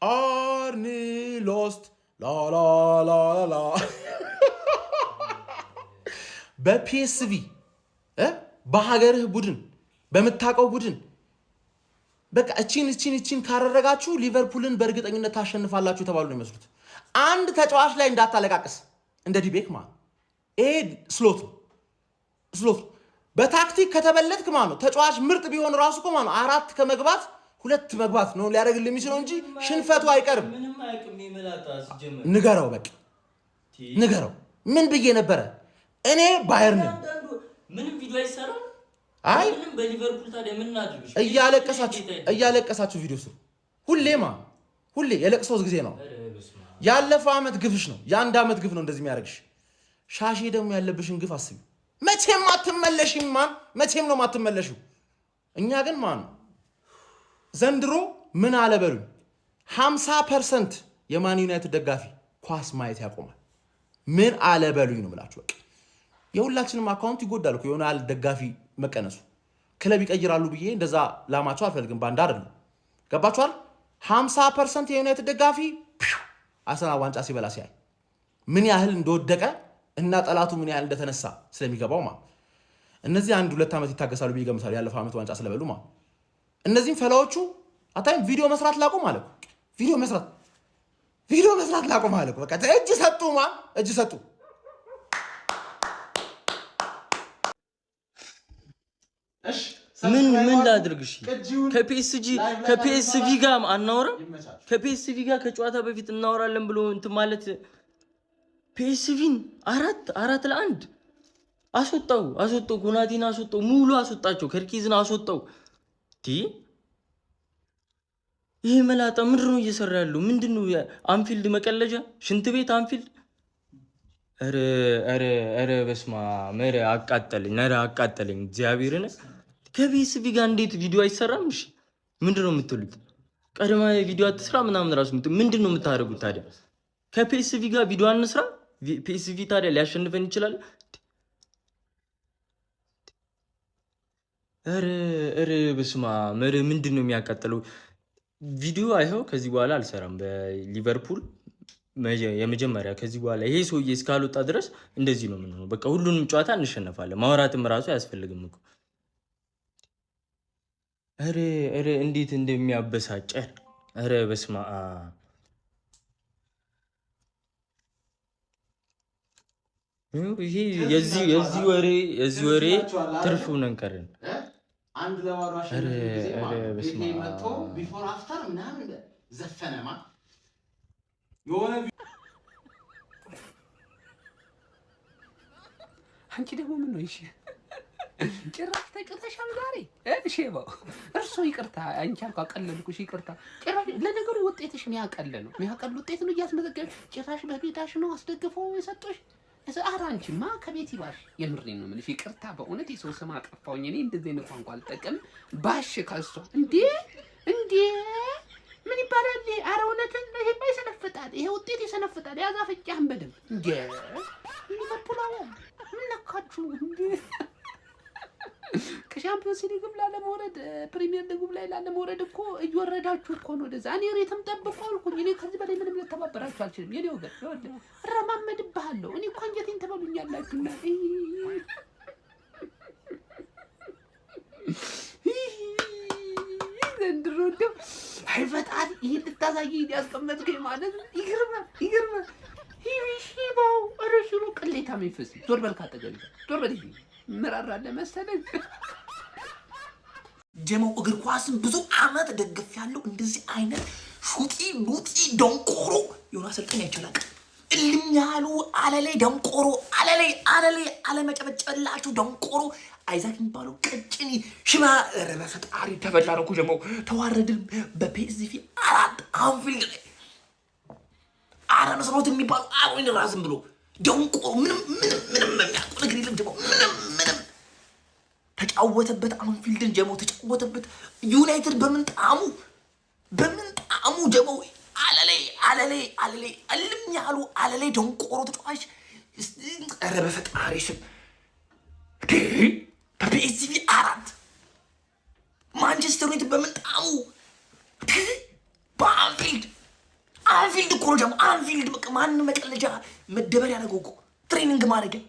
አርኒ ሎስት ላ በፒኤስቪ በሀገርህ ቡድን በመታቀው ቡድን በቃ እቺን ካረጋችሁ ሊቨርፑልን በእርግጠኝነት ታሸንፋላችሁ ተባሉ ነው የሚመስሉት። አንድ ተጫዋች ላይ እንዳታለቃቅስ እንደ ዲቤክ ማለት ይሄ ስሎት በታክቲክ ከተበለጥክ ማለት ነው። ተጫዋች ምርጥ ቢሆን ራሱ እኮ ማለት ነው 4 ከመግባት 2 መግባት ነው ሊያደርግልህ የሚችለው እንጂ ሽንፈቱ አይቀርም። ንገረው በቃ ንገረው። ምን ብዬ ነበረ እኔ ባየርን ምንም ቪዲዮ አይሰራ አይ ምንም በሊቨርፑል ታዲያ ምን እናድርግሽ? እያለቀሳችሁ ቪዲዮ ስሩ። ሁሌ የለቅሶ ጊዜ ነው። ያለፈው አመት ግፍሽ ነው። የአንድ አመት ግፍ ነው እንደዚህ የሚያደርግሽ። ሻሼ ደግሞ ያለብሽን ግፍ አስቢ። መቼም አትመለሽም መቼም ነው ማትመለሽው። እኛ ግን ዘንድሮ ምን አለበሉ 50% የማን ዩናይትድ ደጋፊ ኳስ ማየት ያቆማል። ምን አለበሉኝ ነው የምላችሁ። በቃ የሁላችንም አካውንት ይጎዳል እኮ የሆነ ደጋፊ መቀነሱ። ክለብ ይቀይራሉ ብዬ እንደዛ ላማቸው አልፈልግም። ባንዳ አይደለም። ገባችኋል? 50% የዩናይትድ ደጋፊ አርሰናል ዋንጫ ሲበላ ሲያይ ምን ያህል እንደወደቀ እና ጠላቱ ምን ያህል እንደተነሳ ስለሚገባው እነዚህ 1-2 ዓመት ይታገሳሉ ብዬ ገምታለሁ። ያለፈው ዓመት ዋንጫ ስለበሉ እነዚህም ፈላዎቹ አታይም ቪዲዮ መስራት ላቁም አለ። ቪዲዮ መስራት ላቁም አለ። በቃ እጅ ሰጡ። ምን ላድርግሽ? ከፒኤስቪ ጋር አናወራም። ከፒኤስቪ ጋር ከጨዋታ በፊት እናወራለን ብሎ እንትን ማለት ፒኤስቪን 4-1 አስወጣው። ኮናቲን አስወጣው። ሙሉ አስወጣቸው። ከርኪዝን አስወጣው። ይሄ መላጣ ምንድነው እየሰራ ያለው? ምንድነው? አንፊልድ መቀለጃ ሽንት ቤት አንፊልድ። ኧረ በስማ መረ አቃጠለኝ እግዚአብሔርን። ከፒኤስቪ ጋር እንዴት ቪዲዮ አይሰራም? እሺ ምንድነው የምትሉት? ቀድማ ቪዲዮ አትስራ ምናምን ራሱ ምንድነው የምታደርጉት ታዲያ? ከፒኤስቪ ጋር ቪዲዮ አንስራ። ፒኤስቪ ታዲያ ሊያሸንፈን ይችላል? ኧረ በስማ መረ ምንድነው የሚያቃጥለው? ቪዲዮ አይኸው ከዚህ በኋላ አልሰራም በሊቨርፑል የመጀመሪያ። ከዚህ በኋላ ይሄ ሰውዬ እስካልወጣ ድረስ እንደዚህ ነው የምንሆነው። በቃ ሁሉንም ጨዋታ እንሸነፋለን። ማውራትም ራሱ አያስፈልግም እኮ። ኧረ እንዴት እንደሚያበሳጨን! ኧረ በስማ ይሄ የዚህ ወሬ ትርፉ ነን ቀረን። አንድ ለባዶ አሸነፈ መጥቶ ቢፎር አፍተር ምናምን ዘፈነማ የሆነ አንቺ ደግሞ ምን ነው? እሺ ጭራሽ ተጭተሻል ዛሬ ሼባው እርሱ ይቅርታ አንቺ አልኳ ቀለልኩሽ። ይቅርታ ጭራሽ ለነገሩ ውጤትሽ የሚያቀል ውጤት ነው እያስመዘገብሽ። ጭራሽ በቤታሽ ነው አስደግፈው የሰጡሽ። ኧረ አንቺማ ከቤት ይባሽ። የምሬን ነው የምልሽ። ይቅርታ በእውነት የሰው ስም አጠፋሁኝ። እኔ እንደዚህ አይነት ቋንቋ አልጠቀምም። ባሽ ከሷ እንዴ ምን ይባላል? ኧረ እውነትን ይሄማ ይሰነፍጣል። ይሄ ውጤት ይሰነፍጣል። ያዛፈጫህን በደምብ እንዴ ሊቨርፑል ምን ነካችሁ እንዴ? ከሻምፒዮንስ ሊግም ላለመውረድ ፕሪሚየር ሊግም ላይ ላለመውረድ እኮ እየወረዳችሁ እኮ ነው ወደዛ። እኔ ሬትም ጠብቆ አልኩኝ። እኔ ከዚህ በላይ ምንም ልተባበራችሁ አልችልም። የኔ ወገን ይወደ እረማመድብሃለሁ። እኔ እኮ አንጀቴን ትበሉኛላችሁና ዘንድሮ እንደው አይ ፈጣሪ ይሄን ልታሳየኝ ያስቀመጥከኝ ማለት ይገርማል። ይሽባው አረሽሩ ቅሌታ መንፈስ ዞር በል ካጠገብ ዞር በል መራራለ መሰለኝ። ጀሞ እግር ኳስን ብዙ አመት ደግፍ ያለው እንደዚህ አይነት ሹጢ ደንቆሮ የሆነ አሰልጣኝ አይችላል። እልም ያሉ አለላይ ደንቆሮ አለመጨበጨላችሁ ደንቆሮ አይዛክ የሚባለው ቀጭኒ ሽባ በፈጣሪ ተበላረኩ። ጀሞ ተዋረድን በፒኤስቪ 4 አንፊልድ ላይ መስሎት የሚባለው አሮኝ ራስም ብሎ ደንቆሮ ምንም የሚያውቁ ነገር የለም። ጀሞ ምንም ተጫወተበት። አንፊልድን ጀሞ ተጫወተበት። ዩናይትድ በምንጣሙ ጀሞ አለላይ እልም ያሉ አለላይ ደንቆሮ ተጫዋች ኧረ በፈጣሪ ስም በፒኤስቪ 4 ማንቸስተር ዩናይትድ በምንጣሙ በአንፊልድ አንፊልድ እኮ ነው ደግሞ አንፊልድ በቃ ማንም መቀለጃ መደበር ያደረገው እኮ ትሬኒንግ ማድረጊያ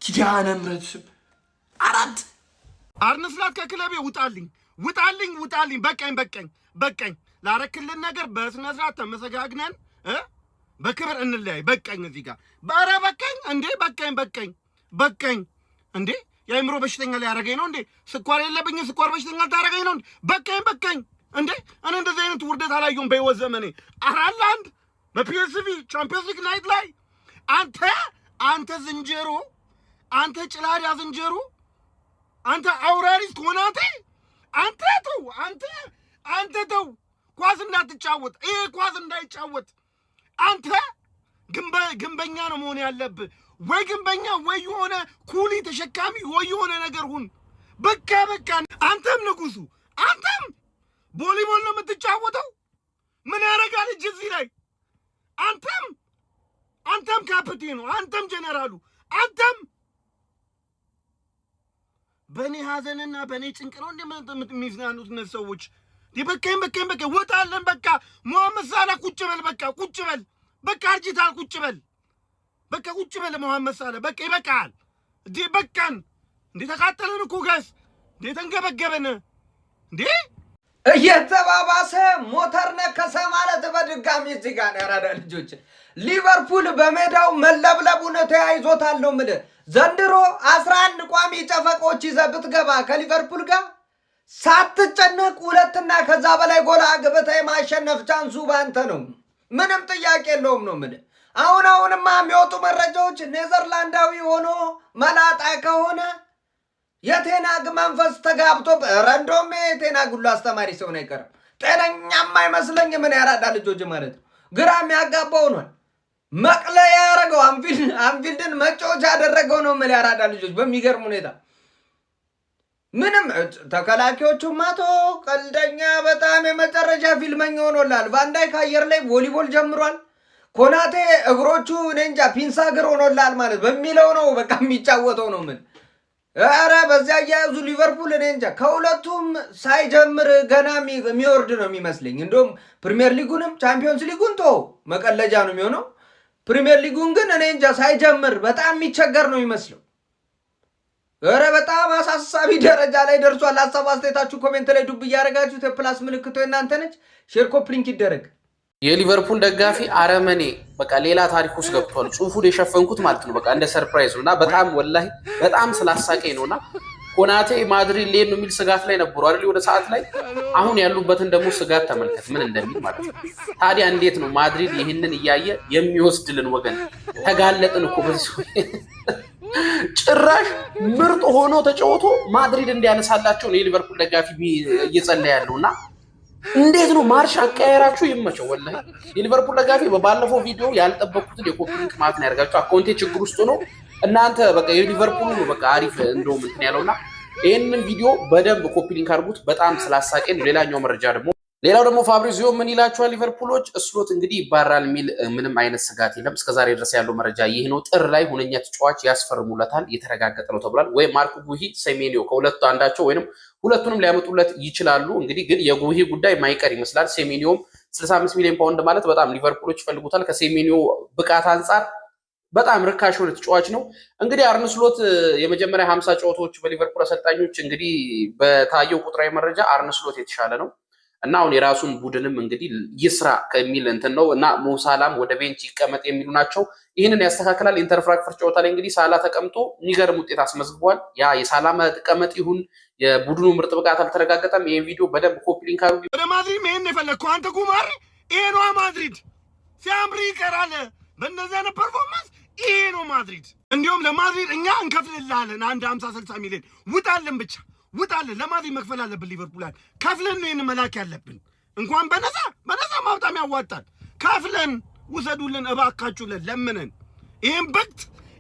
ኪዳነ ምሕረት ስም 4 አርነ ስላት ከክለቤ ውጣልኝ በቃኝ ላረክልን ነገር በስነ ስርዓት ተመሰጋግነን በክብር እንለያይ በቃኝ እዚህ ጋር ባረ በቃኝ እንዴ በቃኝ እንዴ የአእምሮ በሽተኛ ላይ ያደረገኝ ነው እንዴ ስኳር የለብኝ ስኳር በሽተኛ ታደረገኝ ነው እንዴ በቃኝ እንዴ እኔ እንደዚህ አይነት ውርደት አላየሁም በህይወት ዘመኔ 4-1 በፒኤስቪ ቻምፒየንስ ሊግ ናይት ላይ አንተ ዝንጀሮ አንተ ጭላዳ ዝንጀሮ አንተ አውራሪስ ኮናቴ አንተ ተው ኳስ እንዳትጫወት ይሄ ኳስ እንዳይጫወት አንተ ግንበኛ ነው መሆን ያለብህ ወይ ግንበኛ ወይ የሆነ ኩሊ ተሸካሚ ወይ የሆነ ነገር ሁን በቃ አንተም ንጉሱ አንተም ቮሊቦል ነው የምትጫወተው ምን ያደርጋል እጅ እዚህ ላይ አንተም ካፕቴኑ አንተም ጀነራሉ አንተም በእኔ ሀዘንና በእኔ ጭንቅ ነው እንደሚዝናኑት እነዚህ ሰዎች በቃኝ ወጣለን በቃ መሐመድ ሳላህ ቁጭ በል በቃ አርጅታል ቁጭ በል መሐመድ ሳላህ በቃ ይበቃል እንዴ በቃን እንዴ ተቃጠለን እኮ ጋስ እንዴ ተንገበገበን እንዴ እየተባባሰ ሞተር ነከሰ ማለት በድጋሚ እዚህ ጋር ያራዳ ልጆች ሊቨርፑል በሜዳው መለብለቡን ተያይዞታል ነው ማለት ዘንድሮ 11 ቋሚ ጨፈቆች ይዘህ ብትገባ ከሊቨርፑል ጋር ሳትጨነቅ ሁለትና ከዛ በላይ ጎል አግብተህ ማሸነፍ ቻንሱ ባንተ ነው ምንም ጥያቄ የለውም ነው ማለት አሁንማ የሚወጡ መረጃዎች ኔዘርላንዳዊ ሆኖ መላጣ ከሆነ የቴናግ መንፈስ ተጋብቶ ረንዶም የቴናግ ሁሉ አስተማሪ ሰው ነው አይቀርም ጤነኛም አይመስለኝ ምን ያራዳ ልጆች ማለት ነው ግራም ያጋባው ነው መቅለያ ያረጋው አንፊልድን መጫወቻ ያደረገው ነው ምን ያራዳ ልጆች በሚገርም ሁኔታ ምንም ተከላካዮቹ ማቶ ቀልደኛ በጣም የመጨረሻ ፊልመኛ ሆኖላል ቫንዳይክ አየር ላይ ቮሊቦል ጀምሯል ኮናቴ እግሮቹ ነንጃ ፒንሳ እግር ሆኖላል ማለት በሚለው ነው በቃ የሚጫወተው ነው ምን አረ በዚያ ያዙ ሊቨርፑል ነንጃ ከሁለቱም ሳይጀምር ገና የሚወርድ ነው የሚመስለኝ እንደውም ፕሪሚየር ሊጉንም ቻምፒየንስ ሊጉን መቀለጃ ነው የሚሆነው ፕሪሚየር ሊጉን ግን ነንጃ ሳይጀምር በጣም የሚቸገር ነው የሚመስለው አረ በጣም አሳሳቢ ደረጃ ላይ ደርሷል ሐሳብ አስተያየታችሁ ኮሜንት ላይ ዱብ ያረጋችሁት የፕላስ ምልክቱ እናንተ ነች ሼር ኮፒ ሊንክ ይደረግ የሊቨርፑል ደጋፊ አረመኔ በቃ ሌላ ታሪክ ውስጥ ገብቷል ጽሁፉን የሸፈንኩት ማለት ነው በቃ እንደ ሰርፕራይዝ ነውና በጣም ወላሂ በጣም ስላሳቀኝ ነውና ኮናቴ ማድሪድ ሌን ነው የሚል ስጋት ላይ ነበሩ አይደል ወደ ሰዓት ላይ አሁን ያሉበትን ደግሞ ስጋት ተመልከት ምን እንደሚል ማለት ነው ታዲያ እንዴት ነው ማድሪድ ይህንን እያየ የሚወስድልን ወገን ተጋለጥን እኮ በዚህ ጭራሽ ምርጥ ሆኖ ተጫውቶ ማድሪድ እንዲያነሳላቸው ነው የሊቨርፑል ደጋፊ እየጸለየ ያለውና እንዴት ነው ማርሽ አቀያየራችሁ ይመቸው ወላሂ የሊቨርፑል ደጋፊ በባለፈው ቪዲዮ ያልጠበቁትን የኮፒ ሊንክ ማለት ነው ያርጋችሁ አካውንቴ ችግር ውስጥ ነው እናንተ በቃ የሊቨርፑል ነው በቃ አሪፍ እንደው እንትን ያለውና ይሄንን ቪዲዮ በደንብ ኮፒ ሊንክ አድርጉት በጣም ስላሳቀኝ ሌላኛው መረጃ ደግሞ ሌላው ደግሞ ፋብሪዚዮ ምን ይላችኋል ሊቨርፑሎች ስሎት እንግዲህ ይባራል ሚል ምንም አይነት ስጋት የለም እስከዛሬ ድረስ ያለው መረጃ ይሄ ነው ጥር ላይ ሁነኛ ተጫዋች ያስፈርሙለታል የተረጋገጠ ነው ተብሏል ወይ ማርኮ ጉሂ ሴሜኒዮ ከሁለቱ አንዳቸው ወይንም ሁለቱንም ሊያመጡለት ይችላሉ እንግዲህ ግን የጉሂ ጉዳይ ማይቀር ይመስላል ሴሜኒዮም 65 ሚሊዮን ፓውንድ ማለት በጣም ሊቨርፑሎች ይፈልጉታል ከሴሜኒዮ ብቃት አንፃር በጣም ርካሽ ሆነ ተጫዋች ነው እንግዲህ አርነ ስሎት የመጀመሪያ 50 ጨዋታዎች በሊቨርፑል አሰልጣኞች እንግዲህ በታየው ቁጥራዊ መረጃ አርነ ስሎት የተሻለ ነው እና አሁን የራሱን ቡድንም እንግዲህ ይስራ ከሚል እንትን ነው እና ሞሳላም ወደ ቤንች ይቀመጥ የሚሉ ናቸው ይሄንን ያስተካክላል ኢንተርፍራንክፈርት ጨዋታ ላይ እንግዲህ ሳላ ተቀምጦ የሚገርም ውጤት አስመዝግቧል ያ የሳላ መቀመጥ ይሁን የቡድኑ ምርጥ ብቃት አልተረጋገጠም ይሄን ቪዲዮ በደንብ ኮፒ ሊንክ አድርጉ ወደ ማድሪድ መሄድ የፈለግከው አንተ ጉማሬ ይሄ ነው ማድሪድ ሲያምር ይቀራል በእነዚያ ነው ፐርፎርማንስ ይሄ ነው ማድሪድ እንዲሁም ለማድሪድ እኛ እንከፍልልሃለን አንድ 50-60 ሚሊዮን ውጣልን ብቻ ውጣልን ለማድሪድ መክፈል አለብን ሊቨርፑል ከፍለን ነው ይሄን መላክ ያለብን እንኳን በነፃ ማውጣም ያዋጣል ከፍለን ውሰዱልን እባካችሁልን ለምነን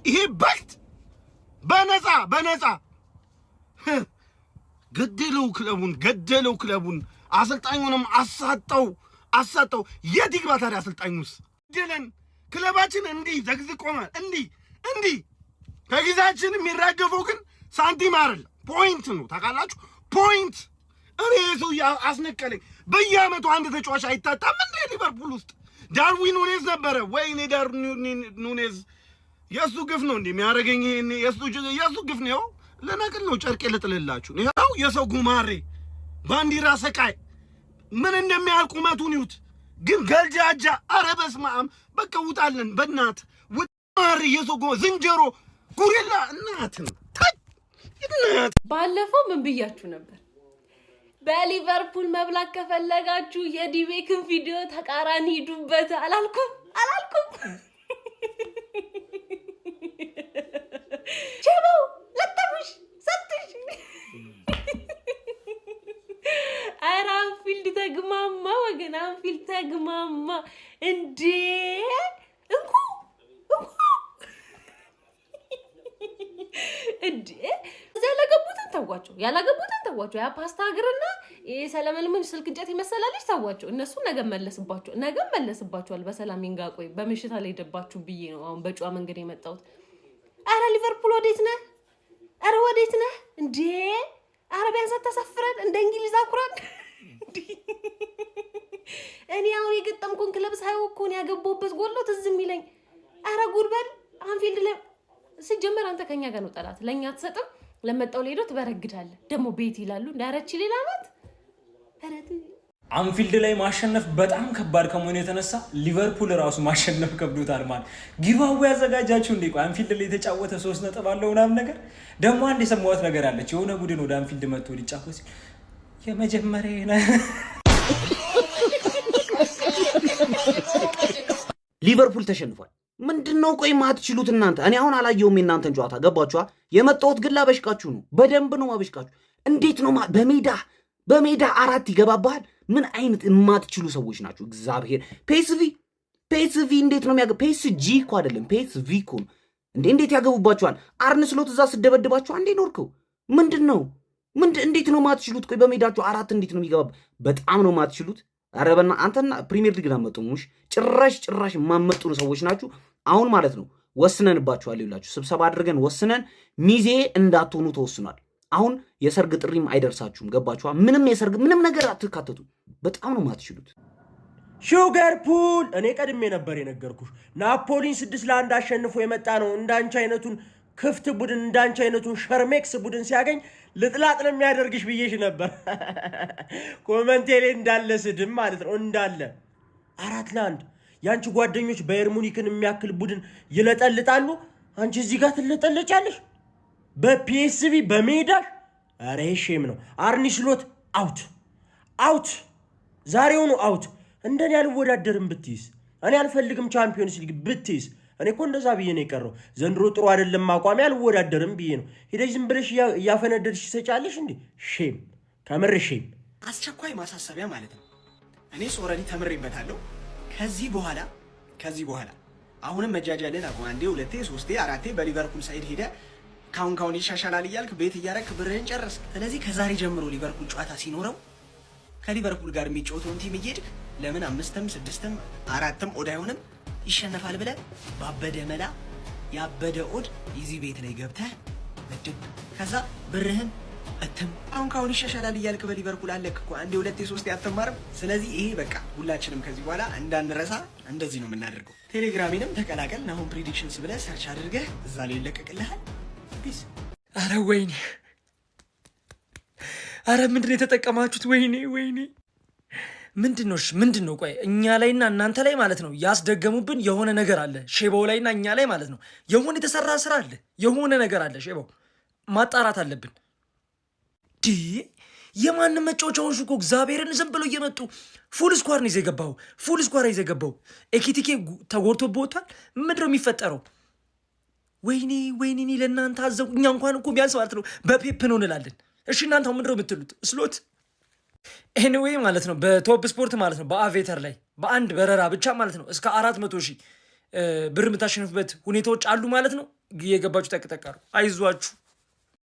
ይሄ በክት በነፃ ገደለው ክለቡን አሰልጣኙንም አሳጣው የት ይግባ ታዲያ አሰልጣኙስ ገደለን ክለባችን እንዲህ ዘግዝቆማል እንዲህ ከጊዜያችን የሚራገፈው ግን ሳንቲም አይደለም ፖይንት ነው ታውቃላችሁ ፖይንት እኔ ሰው አስነቀለኝ በየአመቱ አንድ ተጫዋች አይታጣም እንዴ ሊቨርፑል ውስጥ ዳርዊን ኑኔዝ ነበረ። ወይኔ ዳርዊን ኑኔዝ የሱ ግፍ ነው እንዴ የሚያደርገኝ? ይሄኔ የሱ ግፍ ነው። ለነቅል ነው ጨርቄ ልጥልላችሁ። ይኸው የሰው ጉማሬ ባንዲራ ሰቃይ ምን እንደሚያህል ቁመቱን ይዩት። ግን ገልጃጃ ኧረ በስመ አብ በቃ ውጣልን በእናት ውጣሪ የሰው ዝንጀሮ ጉሪላ እናትን ባለፈው ምን ብያችሁ ነበር? በሊቨርፑል መብላት ከፈለጋችሁ የዲቤክን ቪዲዮ ተቃራኒ ሂዱበት አላልኩም? ቼበው ለጠብሽ ሰጥሽ ኧረ አንፊልድ ተግማማ ወገን፣ አንፊልድ ተግማማ እንዴ! እንኩ እንዴ! ያላገቡትን ተዋቸው። ያ ፓስታ እግርና የሰለመልምን ስልክ እንጨት ይመሰላልሽ ተዋቸው። እነሱ ነገ መለስባቸዋል። በሰላም ይንጋቆይ። በምሽታ ላይ ደባችሁ ብዬ ነው አሁን በጨዋ መንገድ የመጣሁት። አረ ሊቨርፑል ወዴት ነህ? አረ ወዴት ነህ እንዴ? አረ ቢያንስ ተሰፍረን እንደ እንግሊዝ አኩራን። እኔ አሁን የገጠምኩን ክለብ ሳይው እኮ ነው ያገባሁበት ጎል ነው ትዝ የሚለኝ። አረ ጉድበል አንፊልድ ላይ ሲጀመር አንተ ከኛ ጋር ነው ጠላት። ለኛ አትሰጥም፣ ለመጣው ሌዶ ትበረግዳለህ። ደግሞ ቤት ይላሉ እንዳረች ሌላ ናት። አረቲ አንፊልድ ላይ ማሸነፍ በጣም ከባድ ከመሆኑ የተነሳ ሊቨርፑል ራሱ ማሸነፍ ከብዶታል። ማለት ጊቫዌ ያዘጋጃችሁ እንዴ? ቆይ አንፊልድ ላይ የተጫወተ 3 ነጥብ አለው ምናምን ነገር። ደግሞ አንድ የሰማሁት ነገር አለች። የሆነ ቡድን ወደ አንፊልድ መጥቶ ሊጫወት የመጀመሪያ ሊቨርፑል ተሸንፏል። ምንድነው ቆይ ማትችሉት እናንተ? እኔ አሁን አላየውም የእናንተን ጨዋታ ገባችኋ? የመጣሁት ግን ላበሽቃችሁ ነው። በደንብ ነው ማበሽቃችሁ። እንዴት ነው በሜዳ 4 ይገባባል? ምን አይነት የማትችሉ ሰዎች ናችሁ? እግዚአብሔር ፔስቪ እንዴት ነው ፔስጂ እኮ አይደለም ፔስቪ እኮ ነው እንዴ! እንዴት ያገቡባችኋል? አርነ ስሎት እዛ ስደበድባችሁ አንዴ ኖርከው። እንዴት ነው ማትችሉት? ቆይ በሜዳችሁ 4 እንዴት ነው የሚገባ? በጣም ነው ማትችሉት። አረበና አንተና ፕሪሚየር ሊግ አመጡሙሽ ጭራሽ ማመጡ ሰዎች ናችሁ። አሁን ማለት ነው ወስነንባችኋል። ይላችሁ ስብሰባ አድርገን ወስነን ሚዜ እንዳትሆኑ ተወስኗል። አሁን የሰርግ ጥሪም አይደርሳችሁም። ገባችኋ? ምንም ነገር አትካተቱ። በጣም ነው ማትችሉት። ሹገርፑል እኔ ቀድሜ ነበር የነገርኩሽ። ናፖሊን 6-1 አሸንፎ የመጣ ነው። እንዳንቺ አይነቱን ክፍት ቡድን እንዳንቺ አይነቱን ሸርሜክስ ቡድን ሲያገኝ ልጥላጥ ነው የሚያደርግሽ ብዬሽ ነበር። ኮመንቴ ላይ እንዳለ ስድም ማለት ነው እንዳለ 4-1 ያንቺ ጓደኞች ባየር ሙኒክን የሚያክል ቡድን ይለጠልጣሉ። አንቺ እዚህ ጋር ትለጠለጫለሽ በፒኤስቪ በሜዳሽ። አረ ሼም ነው። አርኒ ስሎት አውት ዛሬውኑ አውት። እንደኔ አልወዳደርም ብትይስ፣ እኔ አልፈልግም ቻምፒዮንስ ሊግ ብትይስ። እኔ እኮ እንደዛ ብዬ ነው የቀረው። ዘንድሮ ጥሩ አይደለም አቋሚ፣ አልወዳደርም ብዬ ነው። ሄደሽ ዝም ብለሽ እያፈነደድሽ ትሰጫለሽ እንዴ? ሼም ከምር ሼም። አስቸኳይ ማሳሰቢያ ማለት ነው። እኔ ኦልሬዲ ተምሬበታለሁ። ከዚህ በኋላ አሁንም መጃጃልን አቁም። አንዴ 2 3 4 በሊቨርፑል ሳይድ ሄደ ካሁን ይሻሻላል እያልክ ቤት እያረክ ብርህን ጨረስክ። ስለዚህ ከዛሬ ጀምሮ ሊቨርፑል ጨዋታ ሲኖረው ከሊቨርፑል ጋር የሚጫወተውን ቲም እየሄድክ ለምን 5ም 6ም 4ም ኦድ አይሆንም ይሸነፋል ብለህ ባበደ መላ ያበደ ኦድ እዚህ ቤት ላይ ገብተህ እድብ ከዛ ብርህን እትም። ካሁን ይሻሻላል እያልክ በሊቨርፑል አለክ እኮ አንዴ 2 3 አትማርም። ስለዚህ ይሄ በቃ ሁላችንም ከዚህ በኋላ እንዳንረሳ እንደዚህ ነው የምናደርገው። ቴሌግራሜንም ተቀላቀል። አሁን ፕሬዲክሽንስ ብለህ ሰርች አድርገህ እዛ ላይ ይለቀቅልሃል። ፒስ። አረ ወይኔ፣ አረ ምንድነው የተጠቀማችሁት? ወይኔ ምንድን ነው? ቆይ እኛ ላይና እናንተ ላይ ማለት ነው ያስደገሙብን የሆነ ነገር አለ። ሼባው ላይና እኛ ላይ ማለት ነው የሆነ የተሰራ ስራ አለ፣ የሆነ ነገር አለ። ሼባው ማጣራት አለብን። የማንም መጫወቻውን እኮ እግዚአብሔርን ዝም ብለው እየመጡ ፉል ስኳር ነው ይዘገባው። ኤኪቲኬ ተጎድቶብዎታል። ምንድነው የሚፈጠረው? ወይኔ ለእናንተ አዘው። እኛ እንኳን እኮ ቢያንስ ማለት ነው በፔፕ ነው እንላለን። እሺ እናንተ ምንድነው የምትሉት? ስሎት ኤኒዌይ ማለት ነው በቶፕ ስፖርት ማለት ነው በአቬተር ላይ በአንድ በረራ ብቻ ማለት ነው እስከ 400,000 ብር የምታሸንፉበት ሁኔታዎች አሉ ማለት ነው። የገባችሁ ጠቅጠቃሩ አይዟችሁ።